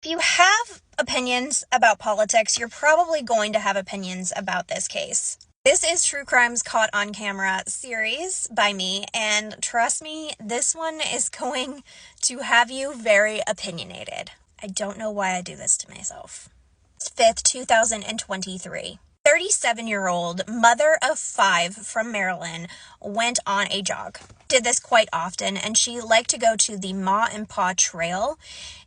If you have opinions about politics, you're probably going to have opinions about this case. This is True Crimes Caught on Camera series by me, and trust me, this one is going to have you very opinionated. I don't know why I do this to myself. It's 5th, 2023. 37-year-old mother of 5 from Maryland went on a jog. Did this quite often, and she liked to go to the Ma and Pa Trail,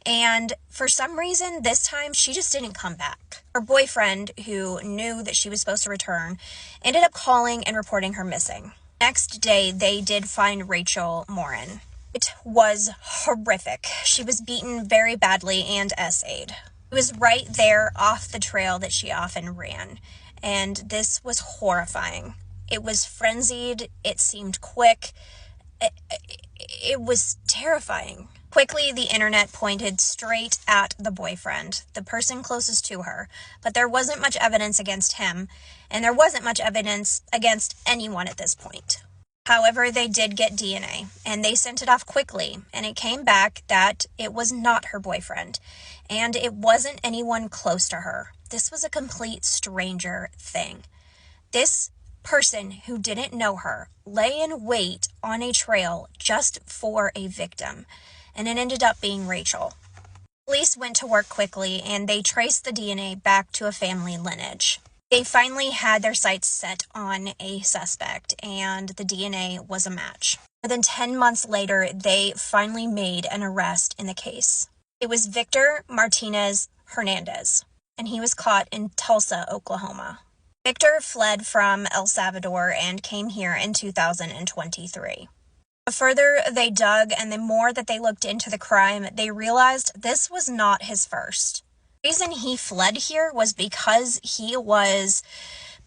and for some reason this time she just didn't come back. Her boyfriend, who knew that she was supposed to return, ended up calling and reporting her missing. Next day they did find Rachel Morin. It was horrific. She was beaten very badly and essayed. It was right there off the trail that she often ran, and this was horrifying. It was frenzied, it seemed quick, it was terrifying. Quickly, the internet pointed straight at the boyfriend, the person closest to her, but there wasn't much evidence against him, and there wasn't much evidence against anyone at this point. However, they did get DNA, and they sent it off quickly, and it came back that it was not her boyfriend, and it wasn't anyone close to her. This was a complete stranger thing. This person who didn't know her lay in wait on a trail just for a victim, and it ended up being Rachel. Police went to work quickly, and they traced the DNA back to a family lineage. They finally had their sights set on a suspect, and the DNA was a match. More than 10 months later, they finally made an arrest in the case. It was Victor Martinez Hernandez, and he was caught in Tulsa, Oklahoma. Victor fled from El Salvador and came here in 2023. The further they dug and the more that they looked into the crime, they realized this was not his first. The reason he fled here was because he was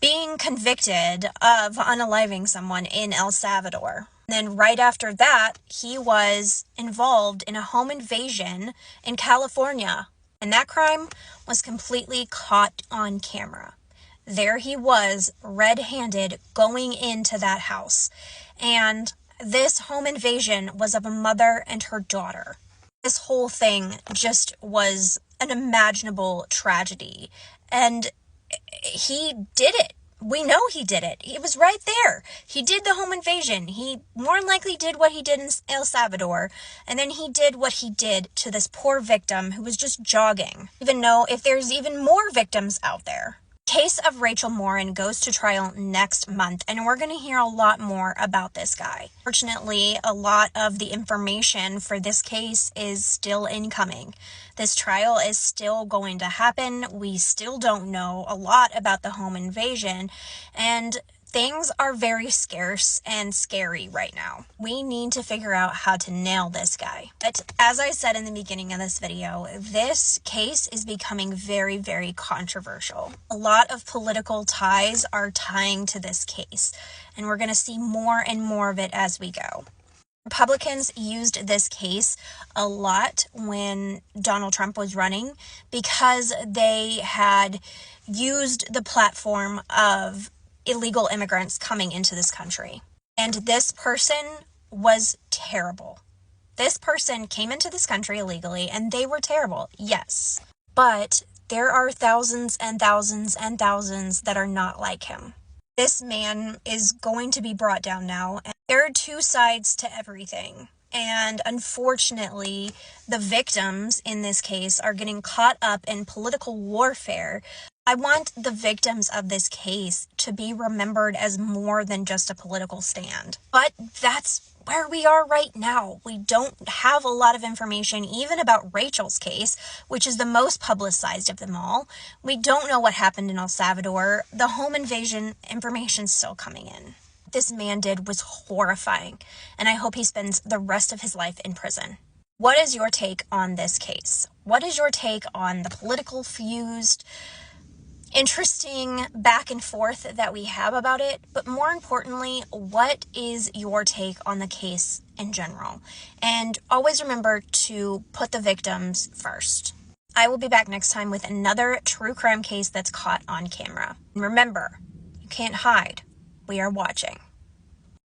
being convicted of unaliving someone in El Salvador. Then right after that, he was involved in a home invasion in California, and that crime was completely caught on camera. There he was, red-handed, going into that house, and this home invasion was of a mother and her daughter. This whole thing just was an unimaginable tragedy, and he did it. We know he did it. He was right there. He did the home invasion. He more than likely did what he did in El Salvador, and then he did what he did to this poor victim who was just jogging. Even know if there's even more victims out there. The case of Rachel Morin goes to trial next month, and we're going to hear a lot more about this guy. Fortunately, a lot of the information for this case is still incoming. This trial is still going to happen. We still don't know a lot about the home invasion, and things are very scarce and scary right now. We need to figure out how to nail this guy. But as I said in the beginning of this video, this case is becoming very, very controversial. A lot of political ties are tying to this case, and we're going to see more and more of it as we go. Republicans used this case a lot when Donald Trump was running because they had used the platform of illegal immigrants coming into this country. And this person was terrible. This person came into this country illegally, and they were terrible, yes. But there are thousands and thousands and thousands that are not like him. This man is going to be brought down now, and there are two sides to everything. And unfortunately, the victims in this case are getting caught up in political warfare. I want the victims of this case to be remembered as more than just a political stand. But that's where we are right now. We don't have a lot of information even about Rachel's case, which is the most publicized of them all. We don't know what happened in El Salvador. The home invasion information's still coming in. What this man did was horrifying, and I hope he spends the rest of his life in prison. What is your take on this case? What is your take on the political fused, interesting back and forth that we have about it? But more importantly, what is your take on the case in general? And always remember to put the victims first. I will be back next time with another true crime case that's caught on camera. And remember, you can't hide. We are watching.